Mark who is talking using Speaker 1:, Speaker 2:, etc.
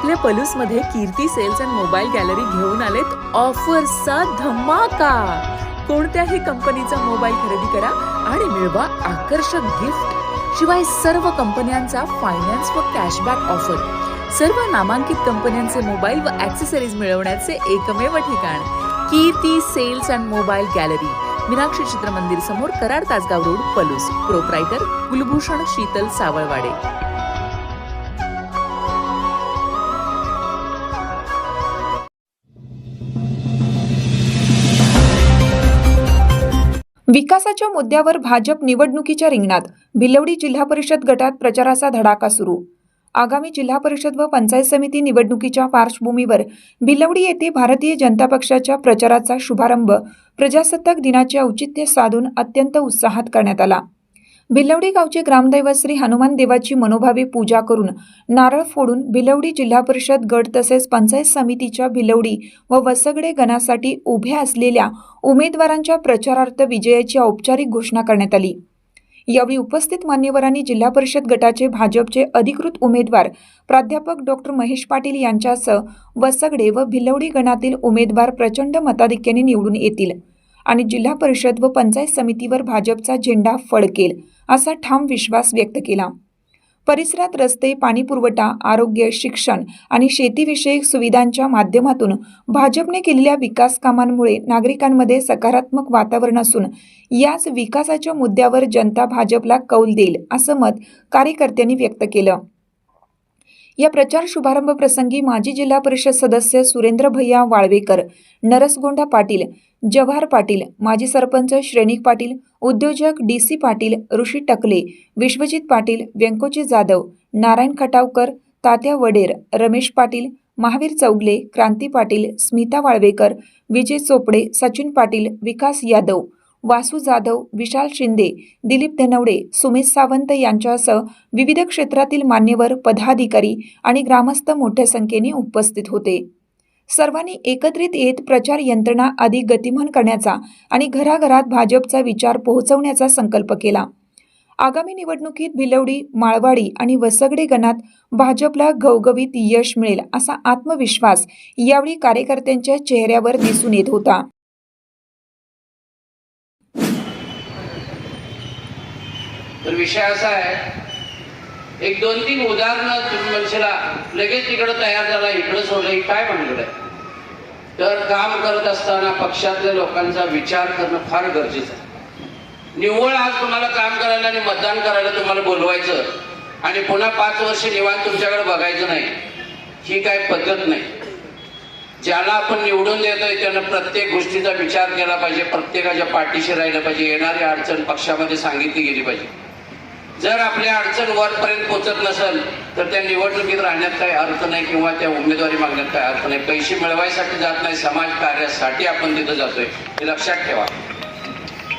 Speaker 1: आपल्या पलूसमध्ये कीर्ती sales and mobile gallery घेऊन आलेत ऑफर्सचा धमाका। कोणत्याही कंपनीचा मोबाईल खरेदी करा आणि मिळवा आकर्षक गिफ्ट। शिवाय सर्व कंपन्यांचा फायनान्स व कॅशबॅक ऑफर। सर्व नामांकित कंपन्यांचे मोबाईल व ॲक्सेसरीज मिळवण्याचे एकमेव ठिकाण Kirti sales and mobile gallery, Meenakshi Chitramandir समोर, कराड तासगाव रोड, पलूस। प्रोप्रायटर कुलभूषण शीतल सावळवाडे।
Speaker 2: विकासाच्या मुद्द्यावर भाजप निवडणुकीच्या रिंगणात। भिलवडी जिल्हा परिषद गटात प्रचाराचा धडाका सुरू। आगामी जिल्हा परिषद व पंचायत समिती निवडणुकीच्या पार्श्वभूमीवर भिलवडी येथे भारतीय जनता पक्षाच्या प्रचाराचा शुभारंभ प्रजासत्ताक दिनाचे औचित्य साधून अत्यंत उत्साहात करण्यात आला। भिलवडी गावचे ग्रामदैवत श्री हनुमान देवाची मनोभावे पूजा करून नारळ फोडून भिलवडी जिल्हा परिषद गट तसेच पंचायत समितीच्या भिलवडी व वसगडे गणासाठी उभ्या असलेल्या उमेदवारांच्या प्रचारार्थ विजयाची औपचारिक घोषणा करण्यात आली। यावेळी उपस्थित मान्यवरांनी जिल्हा परिषद गटाचे भाजपचे अधिकृत उमेदवार प्राध्यापक डॉक्टर महेश पाटील यांच्यासह वसगडे व भिलवडी गणातील उमेदवार प्रचंड मताधिक्याने निवडून येतील आणि जिल्हा परिषद व पंचायत समितीवर भाजपचा झेंडा फडकेल असा ठाम विश्वास व्यक्त केला। परिसरात रस्ते, पाणी पुरवठा, आरोग्य, शिक्षण आणि शेतीविषयक सुविधांच्या माध्यमातून भाजपने केलेल्या विकास कामांमुळे नागरिकांमध्ये सकारात्मक वातावरण असून याच विकासाच्या मुद्द्यावर जनता भाजपला कौल देईल असं मत कार्यकर्त्यांनी व्यक्त केलं। या प्रचार शुभारंभ प्रसंगी माजी जिल्हा परिषद सदस्य सुरेंद्र भैया वाळवेकर, नरसगोंडा पाटील, जवाहर पाटील, माजी सरपंच श्रेणिक पाटील, उद्योजक DC पाटील, ऋषी टकले, विश्वजित पाटील, व्यंकोजी जाधव, नारायण खटावकर, तात्या वडेर, रमेश पाटील, महावीर चौगले, क्रांती पाटील, स्मिता वाळवेकर, विजय चोपडे, सचिन पाटील, विकास यादव, वासू जाधव, विशाल शिंदे, दिलीप धनवडे, सुमेश सावंत यांच्यासह विविध क्षेत्रातील मान्यवर, पदाधिकारी आणि ग्रामस्थ मोठ्या संख्येने उपस्थित होते। सर्वांनी एकत्रित येत प्रचार यंत्रणा अधिक गतिमान करण्याचा आणि घराघरात भाजपचा विचार पोहोचवण्याचा संकल्प केला। आगामी निवडणुकीत भिलवडी, माळवाडी आणि वसगडे गणात भाजपला घवघवीत यश मिळेल असा आत्मविश्वास यावेळी कार्यकर्त्यांच्या चेहऱ्यावर दिसून येत होता।
Speaker 3: तर विषय असा आहे, एक दोन तीन उदाहरणं तुम्ही म्हणशीला लगेच तिकडं तयार झाला, इकडं सोडलं, ही काय म्हणलं आहे? तर काम करत असताना पक्षातल्या लोकांचा विचार करणं फार गरजेचं आहे। निव्वळ आज तुम्हाला काम करायला आणि मतदान करायला तुम्हाला बोलवायचं आणि पुन्हा 5 वर्ष निवांत तुमच्याकडे बघायचं नाही, ही काय पद्धत नाही। ज्याला आपण निवडून देतोय त्यानं प्रत्येक गोष्टीचा विचार केला पाहिजे, प्रत्येकाच्या पाठीशी राहिलं पाहिजे, येणारी अडचण पक्षामध्ये सांगितली गेली पाहिजे। जर आपल्या अडचण वरपर्यंत पोहोचत नसेल तर त्या निवडणुकीत राहण्यात काही अर्थ नाही किंवा त्या उमेदवारी मागण्यात काही अर्थ नाही। पैसे मिळवायसाठी जात नाही, समाज कार्यासाठी आपण तिथं जातोय, हे लक्षात ठेवा।